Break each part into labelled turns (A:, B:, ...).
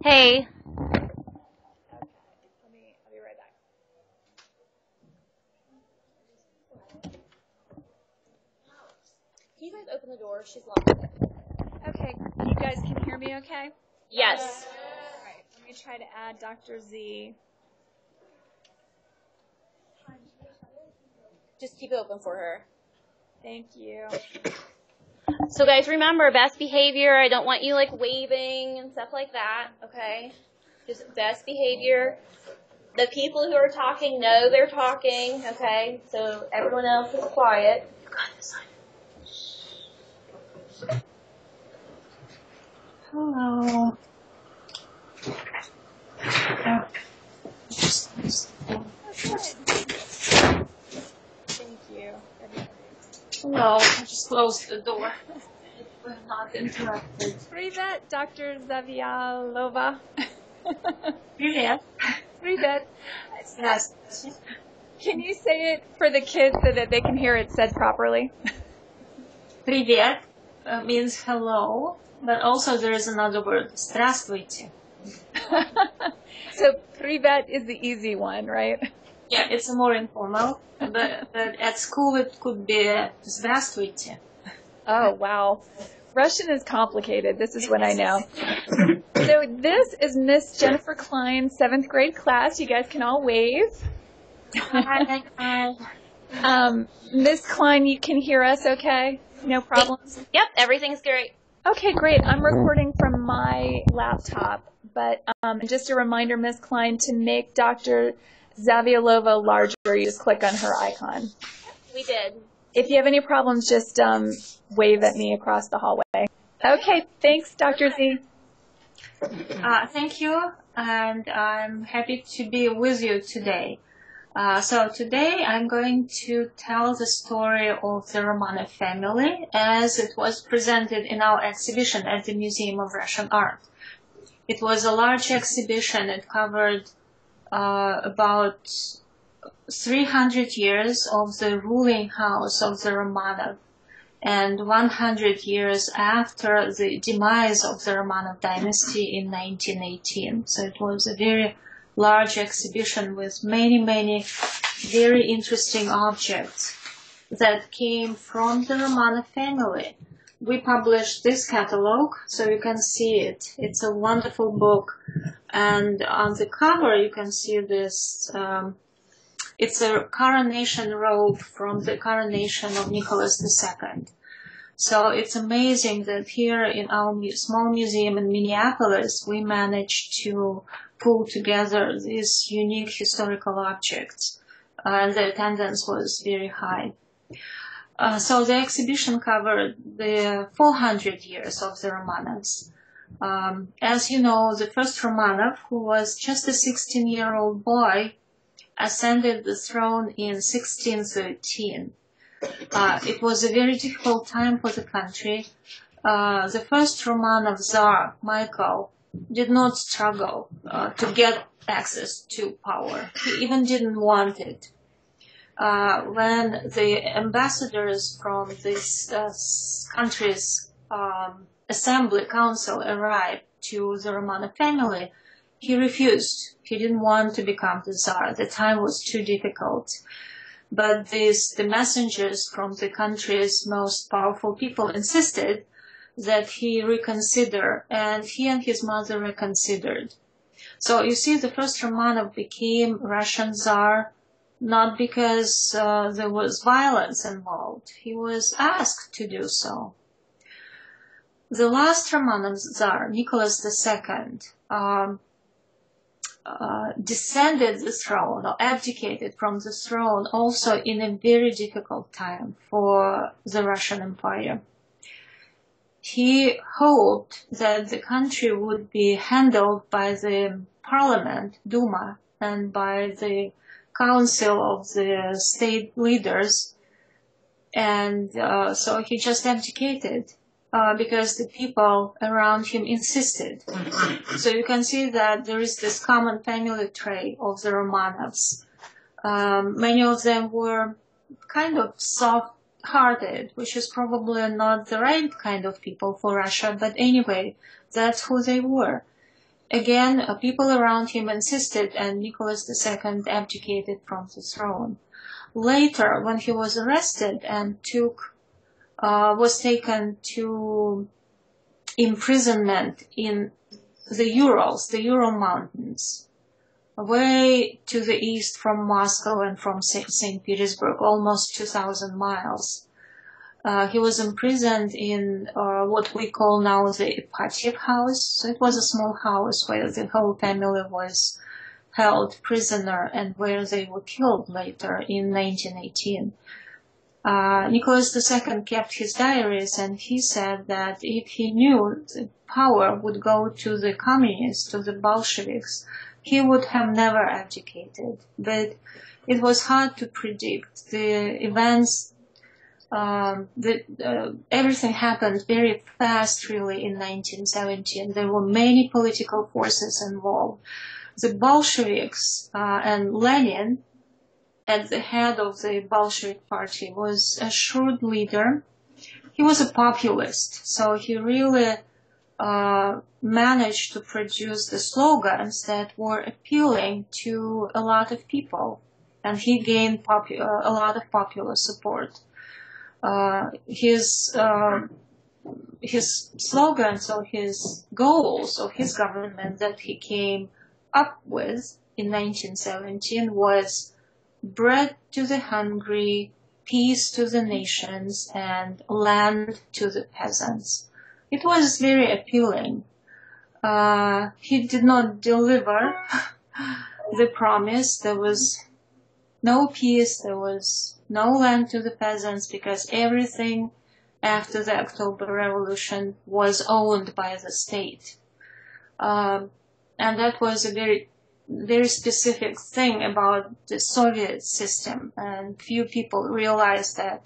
A: Hey.
B: Okay, I'll be right back. Can you guys open the door? She's locked. Okay, you guys can hear me okay?
A: Yes.
B: All right, let me try to add Dr. Z.
A: Just keep it open for her.
B: Thank you.
A: So guys, remember, best behavior. I don't want you like waving and stuff like that, okay? Just best behavior. The people who are talking know they're talking, okay? So everyone else is quiet.
C: Hello.
B: Thank you.
C: Hello. I just closed the door. We're not interrupted.
B: Привет, Dr. Zavialova.
C: Привет.
B: Привет.
C: Yes.
B: Can you say it for the kids so that they can hear it said properly?
C: Привет means hello, but also there is another word, здравствуйте.
B: So привет is the easy one, right?
C: Yeah, it's a more informal, but at school it could be здравствуйте.
B: Oh, wow. Russian is complicated. This is what I know. So this is Miss Jennifer Klein's 7th grade class. You guys can all wave.
C: Hi.
B: Miss Klein, you can hear us okay? No problems?
A: Yep, everything's great.
B: Okay, great. I'm recording from my laptop, but just a reminder, Miss Klein, to make Dr. Zavialova larger, you just click on her icon.
A: We did.
B: If you have any problems, just wave at me across the hallway. Okay, thanks, Dr. Z.
C: Thank you, and I'm happy to be with you today. So today I'm going to tell the story of the Romanov family as it was presented in our exhibition at the Museum of Russian Art. It was a large exhibition. It covered about 300 years of the ruling house of the Romanov and 100 years after the demise of the Romanov dynasty in 1918. So it was a very large exhibition with many very interesting objects that came from the Romanov family. We published this catalog, so you can see it. It's a wonderful book. And on the cover, you can see this. It's a coronation robe from the coronation of Nicholas II. So it's amazing that here in our small museum in Minneapolis, we managed to pull together these unique historical objects. And the attendance was very high. So the exhibition covered the 400 years of the Romanovs. As you know, the first Romanov, who was just a 16-year-old boy, ascended the throne in 1613. It was a very difficult time for the country. The first Romanov Tsar, Michael, did not struggle to get access to power. He even didn't want it. When the ambassadors from this country's assembly council arrived to the Romanov family, he refused. He didn't want to become the Tsar. The time was too difficult. But the messengers from the country's most powerful people insisted that he reconsider, and he and his mother reconsidered. So you see, the first Romanov became Russian Tsar not because there was violence involved. He was asked to do so. The last Romanov Tsar, Nicholas II, descended the throne or abdicated from the throne also in a very difficult time for the Russian Empire. He hoped that the country would be handled by the parliament, Duma, and by the council of the state leaders. And so he just abdicated because the people around him insisted. So you can see that there is this common family trait of the Romanovs. Many of them were kind of soft-hearted, which is probably not the right kind of people for Russia, but anyway, that's who they were. again, people around him insisted, and Nicholas II abdicated from the throne. Later, when he was arrested and was taken to imprisonment in the Urals, the Ural Mountains, way to the east from Moscow and from St. Petersburg, almost 2,000 miles. He was imprisoned in what we call now the Ipatiev house. So it was a small house where the whole family was held prisoner and where they were killed later in 1918. Nicholas II kept his diaries, and he said that if he knew the power would go to the communists, to the Bolsheviks, he would have never abdicated. But it was hard to predict. The events, everything happened very fast, really, in 1917. There were many political forces involved. The Bolsheviks and Lenin, at the head of the Bolshevik party, was a shrewd leader. He was a populist, so he really managed to produce the slogans that were appealing to a lot of people, and he gained a lot of popular support. His slogans or his goals of his government that he came up with in 1917 was bread to the hungry, peace to the nations, and land to the peasants. It was very appealing. He did not deliver the promise. There was no peace, there was no land to the peasants, because everything after the October Revolution was owned by the state. And that was a very specific thing about the Soviet system, and few people realized that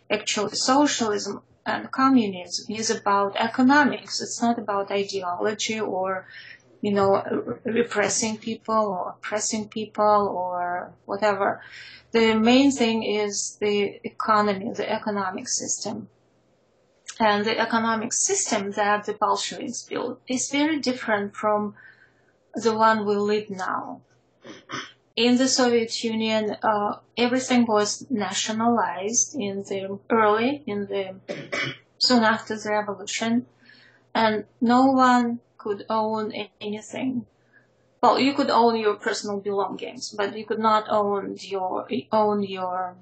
C: actually socialism and communism is about economics. It's not about ideology or, repressing people or oppressing people or whatever. The main thing is the economy, the economic system. And the economic system that the Bolsheviks built is very different from the one we live now. In the Soviet Union, everything was nationalized soon after the revolution, and no one could own anything. Well, you could own your personal belongings, but you could not own your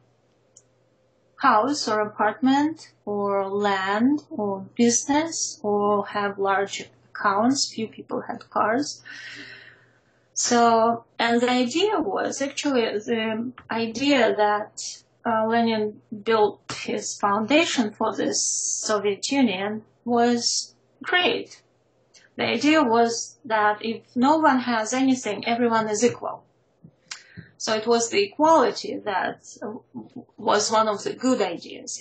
C: house or apartment or land or business or have large accounts. Few people had cars. So, and the idea was actually the idea that Lenin built his foundation for this Soviet Union was great. The idea was that if no one has anything, everyone is equal. So it was the equality that was one of the good ideas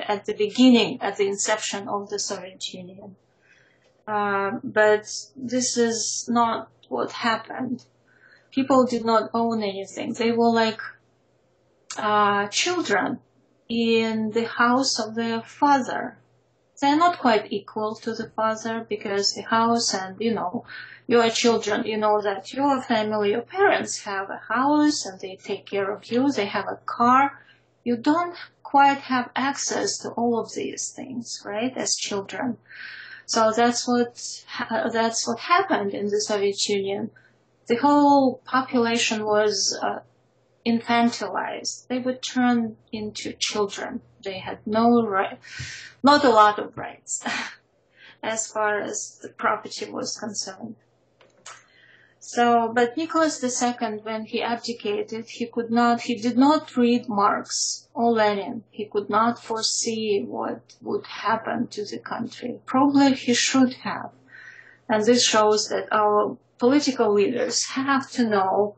C: at the beginning, at the inception of the Soviet Union. But this is not what happened. People did not own anything. They were like children in the house of their father. They're not quite equal to the father, because the house and, your children, you know that your family, your parents have a house and they take care of you. They have a car. You don't quite have access to all of these things, right, as children. So that's what happened in the Soviet Union. The whole population was infantilized. They were turned into children. They had not a lot of rights as far as the property was concerned. So, but Nicholas II, when he abdicated, he did not read Marx or Lenin. He could not foresee what would happen to the country. Probably he should have. And this shows that our political leaders have to know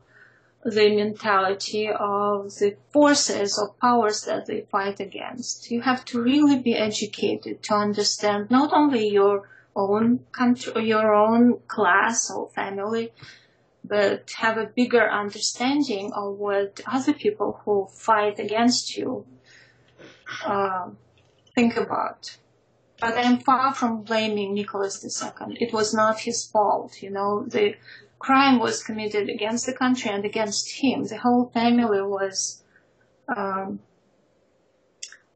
C: the mentality of the forces or powers that they fight against. You have to really be educated to understand not only your own country or your own class or family, but have a bigger understanding of what other people who fight against you think about. But I'm far from blaming Nicholas II. It was not his fault, you know. The crime was committed against the country and against him. The whole family was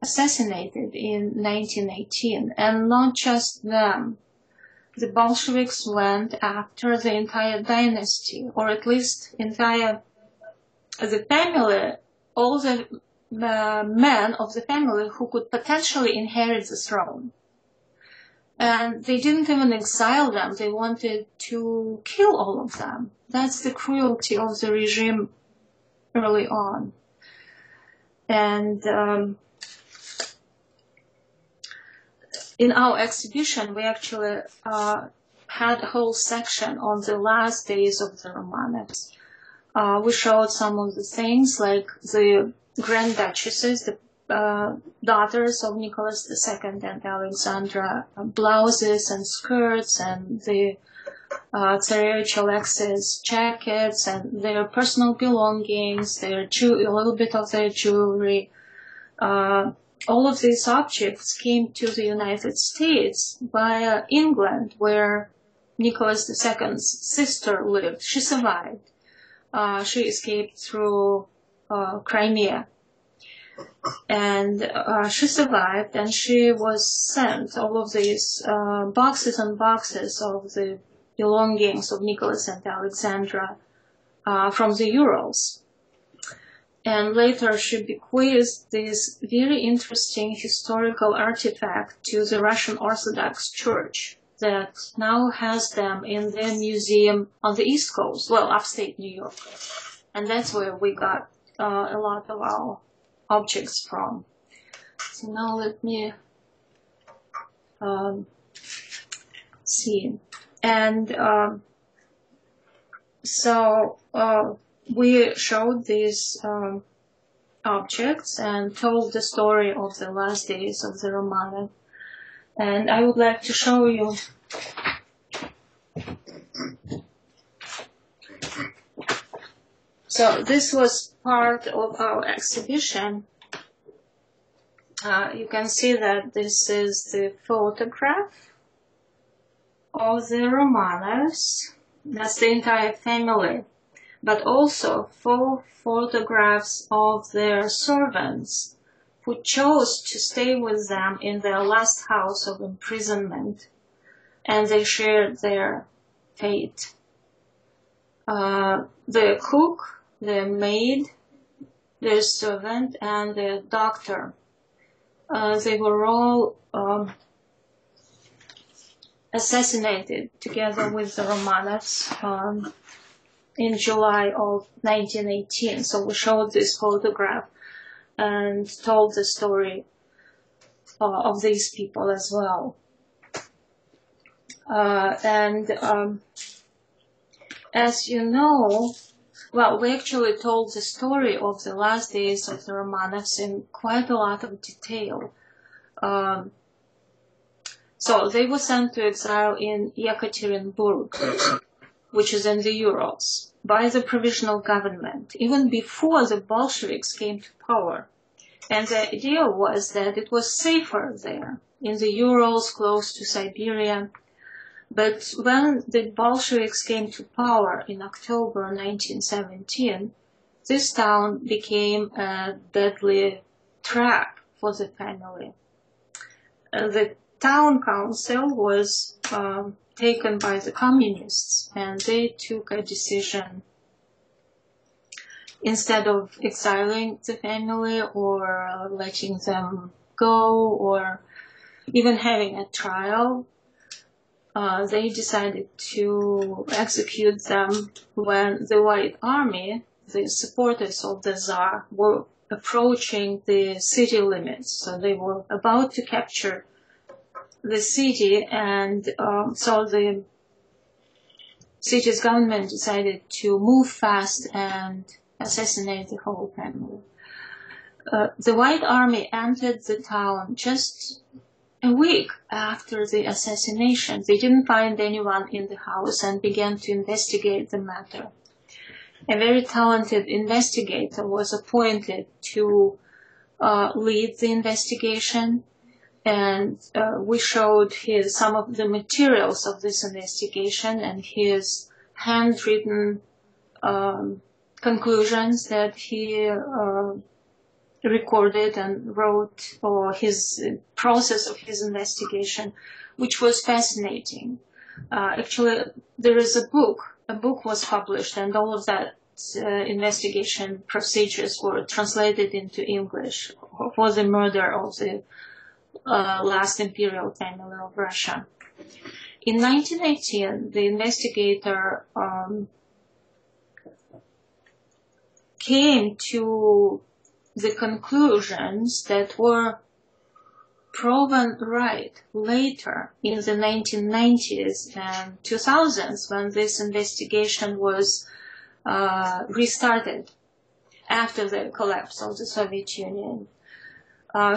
C: assassinated in 1918, and not just them. The Bolsheviks went after the entire dynasty, or at least the family, all the men of the family who could potentially inherit the throne. And they didn't even exile them. They wanted to kill all of them. That's the cruelty of the regime early on. And in our exhibition, we actually had a whole section on the last days of the Romanovs. We showed some of the things, like the Grand Duchesses, the daughters of Nicholas II and Alexandra, blouses and skirts, and the Tsarevich Alexei's jackets, and their personal belongings, a little bit of their jewelry. All of these objects came to the United States via England, where Nicholas II's sister lived. She survived. She escaped through Crimea. And she survived, and she was sent all of these boxes and boxes of the belongings of Nicholas and Alexandra from the Urals. And later she bequeathed this very interesting historical artifact to the Russian Orthodox Church that now has them in their museum on the East Coast, well, upstate New York. And that's where we got a lot of our objects from. So now let me see. And so we showed these objects and told the story of the last days of the Romanov. And I would like to show you so this was part of our exhibition. You can see that this is the photograph of the Romanovs. That's the entire family. But also 4 photographs of their servants who chose to stay with them in their last house of imprisonment, and they shared their fate. The cook, the maid, their servant, and the doctor, they were all assassinated together with the Romanovs in July of 1918. So we showed this photograph and told the story of these people as well. As you know, well, we actually told the story of the last days of the Romanovs in quite a lot of detail. So they were sent to exile in Yekaterinburg, which is in the Urals, by the provisional government, even before the Bolsheviks came to power. And the idea was that it was safer there, in the Urals, close to Siberia. But when the Bolsheviks came to power in October 1917, this town became a deadly trap for the family. The town council was taken by the communists, and they took a decision. Instead of exiling the family or letting them go or even having a trial, they decided to execute them when the White Army, the supporters of the Tsar, were approaching the city limits. So they were about to capture the city, and so the city's government decided to move fast and assassinate the whole family. The White Army entered the town just a week after the assassination. They didn't find anyone in the house and began to investigate the matter. A very talented investigator was appointed to lead the investigation, And we showed some of the materials of this investigation and his handwritten conclusions that he recorded and wrote, or his process of his investigation, which was fascinating. Actually, there is a book was published, and all of that investigation procedures were translated into English for the murder of the last imperial family of Russia. In 1918, the investigator came to the conclusions that were proven right later in the 1990s and 2000s, when this investigation was restarted after the collapse of the Soviet Union.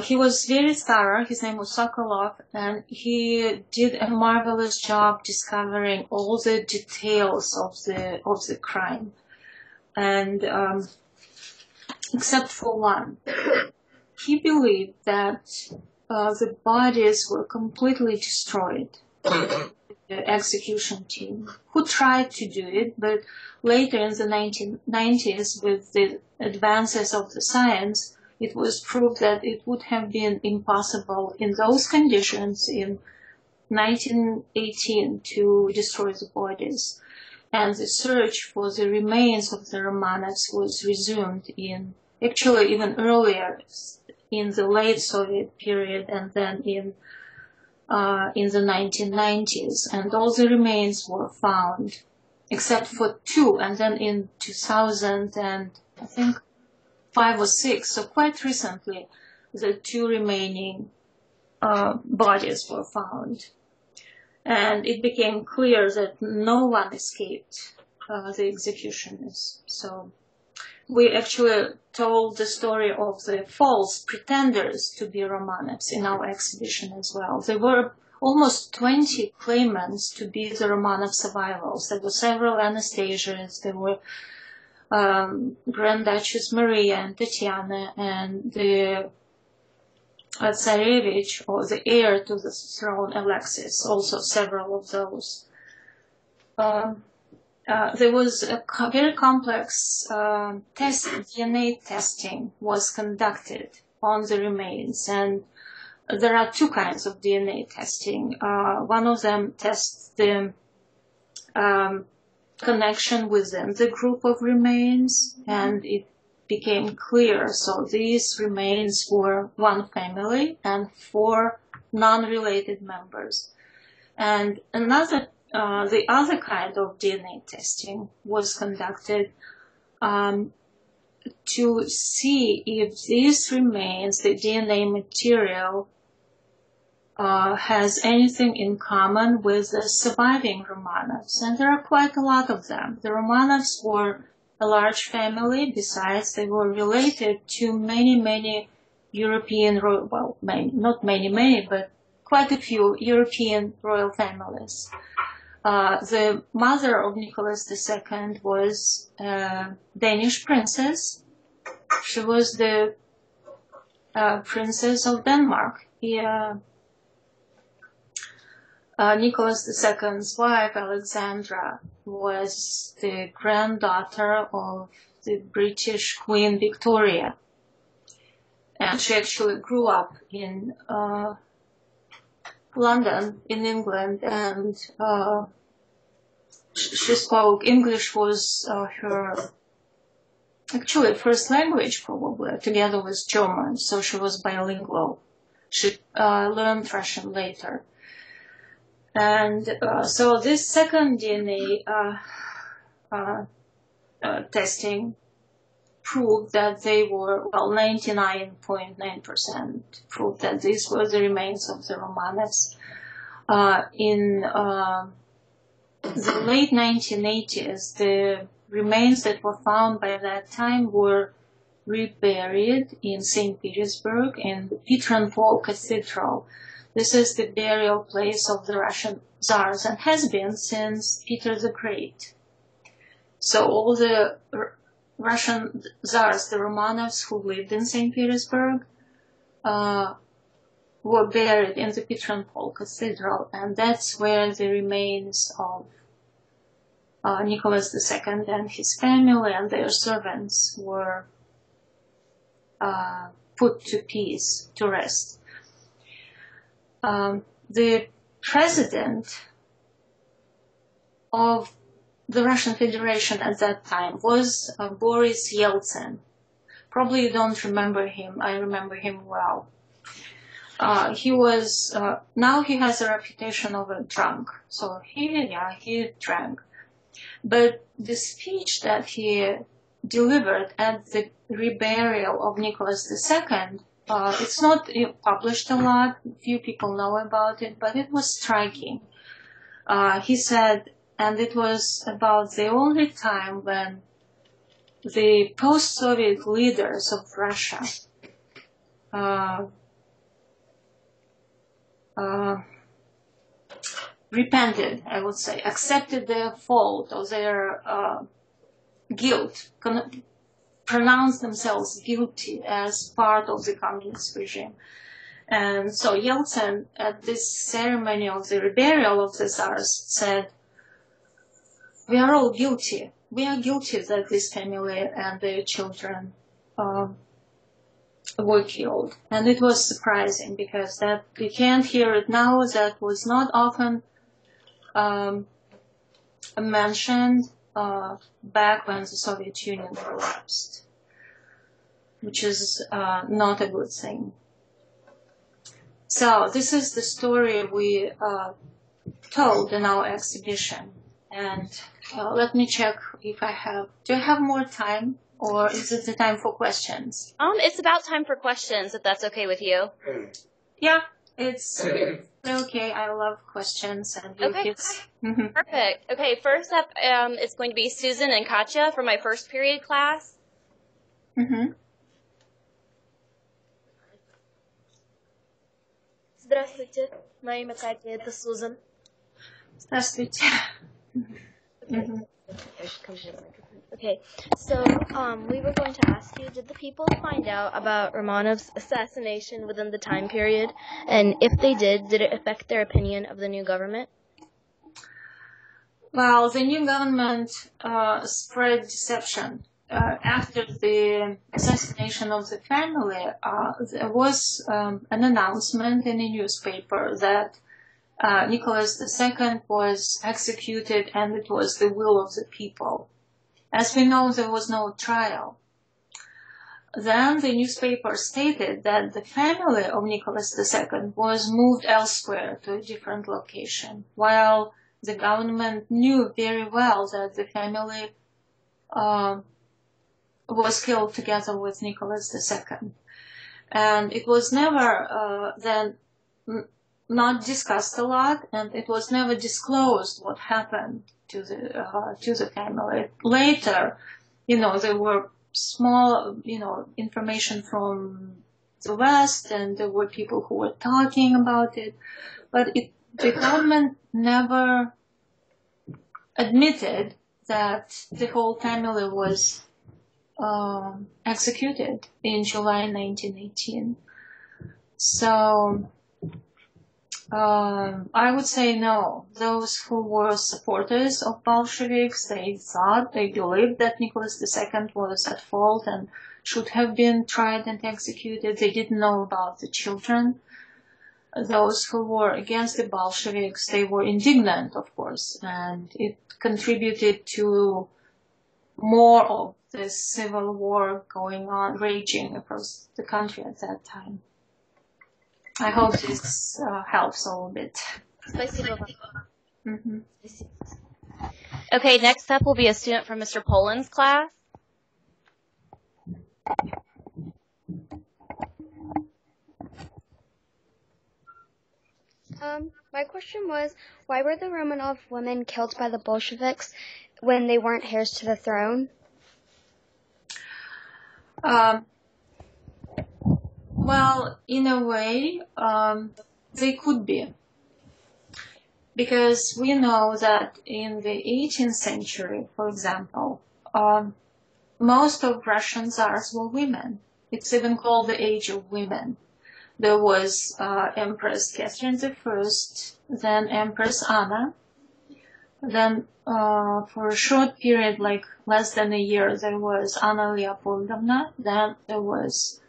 C: He was very thorough. His name was Sokolov, and he did a marvelous job discovering all the details of the crime. And except for one, he believed that the bodies were completely destroyed. The execution team, who tried to do it, but later in the 1990s, with the advances of the science, it was proved that it would have been impossible in those conditions in 1918 to destroy the bodies. And the search for the remains of the Romanovs was resumed actually even earlier, in the late Soviet period, and then in the 1990s. And all the remains were found, except for two, and then in 2000 and I think 5 or 6, so quite recently, the two remaining bodies were found. And it became clear that no one escaped the executioners. So we actually told the story of the false pretenders to be Romanovs in our exhibition as well. There were almost 20 claimants to be the Romanov survivors. There were several Anastasias, there were Grand Duchess Maria and Tatiana, and the Tsarevich, or the heir to the throne, Alexis, also several of those. There was a very complex DNA testing was conducted on the remains, and there are two kinds of DNA testing. One of them tests the connection within the group of remains, and it became clear. So these remains were one family and 4 non-related members. And the other kind of DNA testing was conducted to see if these remains, the DNA material, has anything in common with the surviving Romanovs. And there are quite a lot of them. The Romanovs were a large family. Besides, they were related to many European royal, well, not many, but quite a few European royal families. The mother of Nicholas II was a Danish princess. She was the princess of Denmark. Nicholas II's wife, Alexandra, was the granddaughter of the British Queen Victoria. And she actually grew up in London, in England, and she spoke English, was her actually first language, probably, together with German, so she was bilingual. She learned Russian later. And so this second DNA testing proved that they were, well, 99.9% proved that these were the remains of the Romanovs. In the late 1980s, the remains that were found by that time were reburied in St. Petersburg in the Peter and Paul Cathedral. This is the burial place of the Russian Tsars and has been since Peter the Great. So all the Russian Tsars, the Romanovs who lived in St. Petersburg, were buried in the Petropol Cathedral, and that's where the remains of Nicholas II and his family and their servants were put to peace, to rest. The president of the Russian Federation at that time was Boris Yeltsin. Probably you don't remember him. I remember him well. He was, now he has a reputation of a drunk. So he drank. But the speech that he delivered at the reburial of Nicholas II, it's not published a lot. Few people know about it, but it was striking. He said, and it was about the only time when the post-Soviet leaders of Russia repented, I would say, accepted their fault or their guilt, pronounced themselves guilty as part of the communist regime. And so Yeltsin, at this ceremony of the reburial of the Tsars, said, "We are all guilty. We are guilty that this family and their children were killed." And it was surprising because that you can't hear it now. That was not often mentioned back when the Soviet Union collapsed, which is not a good thing. So this is the story we told in our exhibition. And let me check if I have, do I have more time or is it the time for questions?
A: It's about time for questions, if that's okay with you.
C: Yeah, it's okay. I love questions and
A: okay.
C: Kids.
A: Perfect. Okay, first up, it's going to be Susan and Katya for my first period class.
D: Здравствуйте, мое имя Катя, это Сузан.
C: Здравствуйте.
D: Okay, so we were going to ask you, did the people find out about Romanovs' assassination within the time period? And if they did it affect their opinion of the new government?
C: Well, the new government spread deception. After the assassination of the family, there was an announcement in a newspaper that Nicholas II was executed and it was the will of the people. As we know, there was no trial. Then the newspaper stated that the family of Nicholas II was moved elsewhere to a different location, while the government knew very well that the family was killed together with Nicholas II. And it was never then not discussed a lot, and it was never disclosed what happened to the family. Later, there were small, information from the West, and there were people who were talking about it, but the government never admitted that the whole family was executed in July 1918. So I would say no. Those who were supporters of Bolsheviks, they believed that Nicholas II was at fault and should have been tried and executed. They didn't know about the children. Those who were against the Bolsheviks, they were indignant, of course, and it contributed to more of the civil war going on, raging across the country at that time. I hope this helps a little bit.
D: Spasibo.
A: Okay, next up will be a student from Mr. Poland's class.
E: My question was, why were the Romanov women killed by the Bolsheviks when they weren't heirs to the throne?
C: Well, in a way, they could be. Because we know that in the 18th century, for example, most of Russian tsars were women. It's even called the Age of Women. There was Empress Catherine I, then Empress Anna. Then for a short period, like less than a year, there was Anna Leopoldovna. Then there was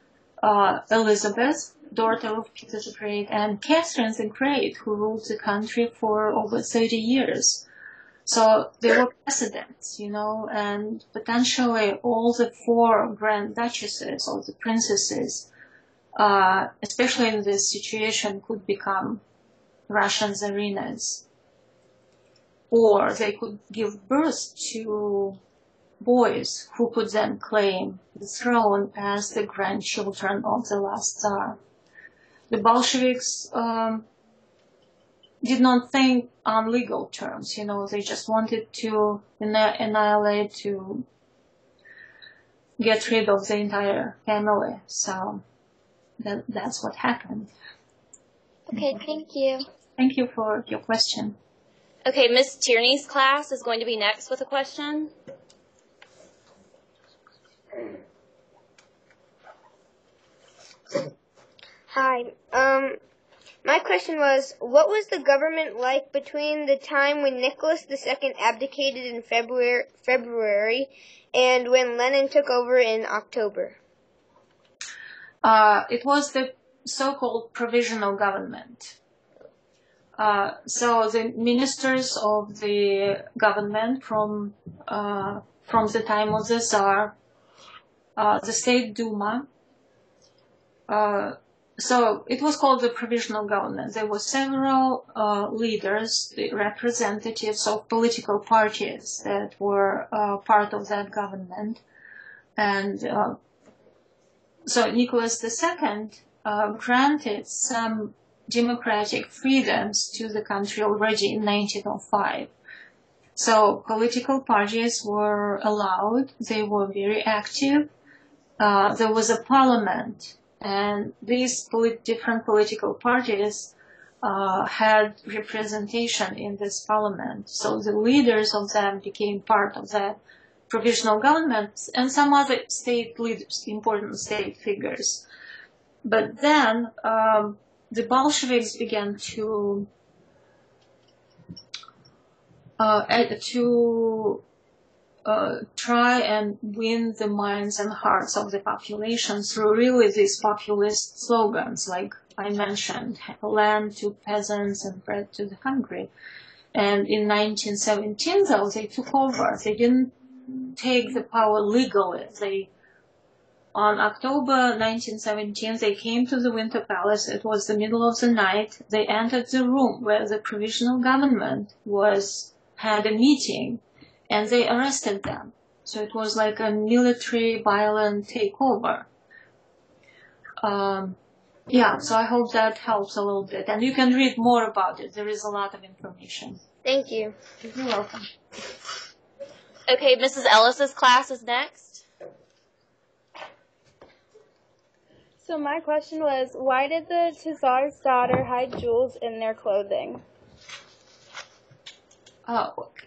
C: Elizabeth, daughter of Peter the Great, and Catherine the Great, who ruled the country for over 30 years. So there were precedents, and potentially all the 4 grand duchesses or the princesses, especially in this situation, could become Russian tsarinas. Or they could give birth to boys who could then claim the throne as the grandchildren of the last Tsar. The Bolsheviks did not think on legal terms, they just wanted to annihilate, to get rid of the entire family. So that's what happened.
E: Okay, thank you.
C: Thank you for your question.
A: Okay, Miss Tierney's class is going to be next with a question.
F: Hi. My question was, what was the government like between the time when Nicholas II abdicated in February and when Lenin took over in October?
C: It was the so-called provisional government. So the ministers of the government from the time of the Tsar, the State Duma, so it was called the provisional government. There were several leaders, the representatives of political parties that were part of that government. And so Nicholas II granted some democratic freedoms to the country already in 1905. So political parties were allowed. They were very active. There was a parliament. And these different political parties had representation in this parliament. So the leaders of them became part of that provisional government and some other state leaders, important state figures. But then the Bolsheviks began to try and win the minds and hearts of the population through really these populist slogans, like I mentioned, land to peasants and bread to the hungry. And in 1917, though, they took over. They didn't take the power legally. On October 1917, they came to the Winter Palace. It was the middle of the night. They entered the room where the provisional government had a meeting, and they arrested them. So it was like a military violent takeover. So I hope that helps a little bit. And you can read more about it. There is a lot of information.
F: Thank you.
C: You're welcome.
A: Okay, Mrs. Ellis's class is next.
G: So my question was, why did the Tsar's daughter hide jewels in their clothing?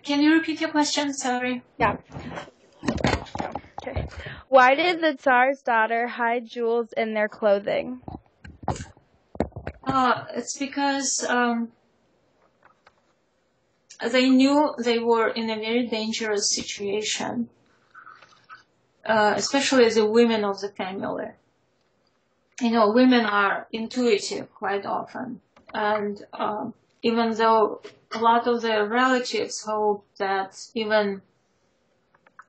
C: Can you repeat your question? Sorry.
G: Yeah. Okay. Why did the Tsar's daughter hide jewels in their clothing?
C: It's because they knew they were in a very dangerous situation, especially the women of the family. Women are intuitive quite often, and even though a lot of their relatives hoped that even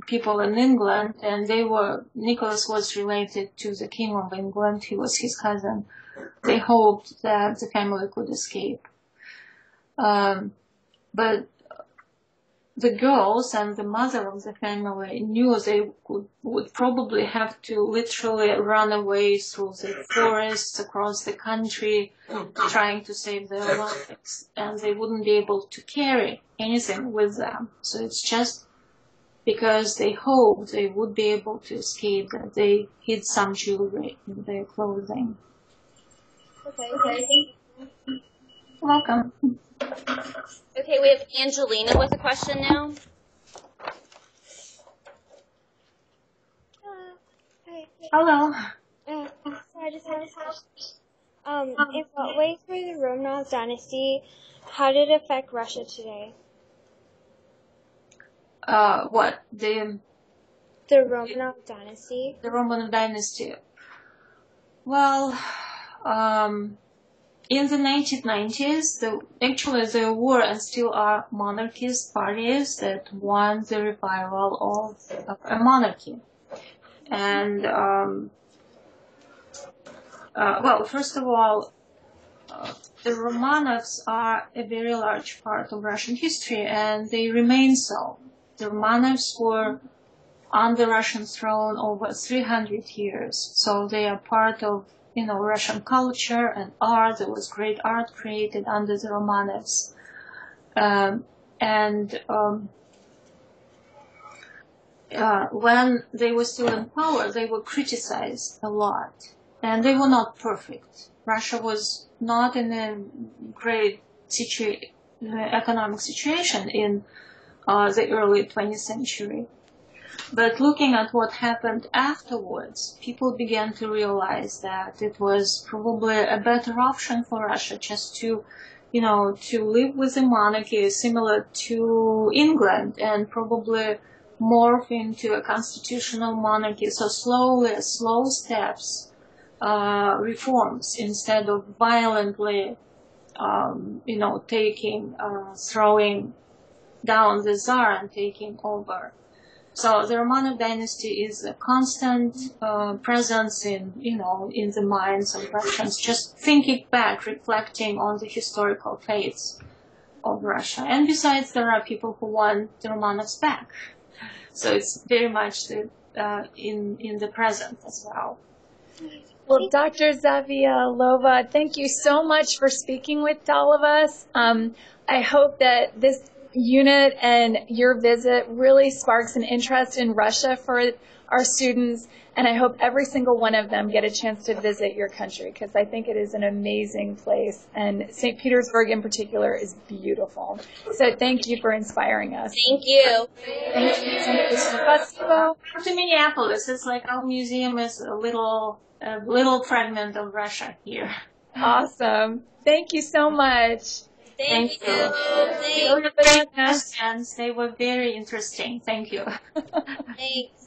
C: people in England, and Nicholas was related to the King of England, he was his cousin, they hoped that the family could escape. But the girls and the mother of the family knew they would probably have to literally run away through the forests across the country trying to save their lives, and they wouldn't be able to carry anything with them. So it's just because they hoped they would be able to escape that they hid some jewelry in their clothing.
A: Okay.
C: Welcome.
A: Okay, we have Angelina with a question now.
E: Hi.
C: Hello.
E: So I just had a question.
G: In what ways were the Romanov dynasty, how did it affect Russia today?
C: What?
G: The Romanov dynasty?
C: The Romanov dynasty. Well, in the 1990s, actually there were and still are monarchist parties that want the revival of a monarchy. And, well, first of all, the Romanovs are a very large part of Russian history, and they remain so. The Romanovs were on the Russian throne over 300 years, so they are part of, Russian culture and art. There was great art created under the Romanovs. When they were still in power, they were criticized a lot, and they were not perfect. Russia was not in a great economic situation in the early 20th century. But looking at what happened afterwards, people began to realize that it was probably a better option for Russia just to live with a monarchy similar to England and probably morph into a constitutional monarchy. So slowly, slow steps, reforms instead of violently, throwing down the Tsar and taking over. So the Romanov dynasty is a constant presence in the minds of Russians, just thinking back, reflecting on the historical fates of Russia. And besides, there are people who want the Romanovs back. So it's very much in the present as well.
B: Well, Dr. Zavialova, thank you so much for speaking with all of us. I hope that this unit and your visit really sparks an interest in Russia for our students, and I hope every single one of them get a chance to visit your country, because I think it is an amazing place, and St. Petersburg in particular is beautiful. So thank you for inspiring us.
A: Thank you.
B: Thank you. Spasibo.
C: Come to Minneapolis. It's like our museum is a little fragment of Russia here.
B: Awesome. Thank you so much.
A: Thank you.
C: Those were great questions. They were very interesting. Thank you.
A: Thanks.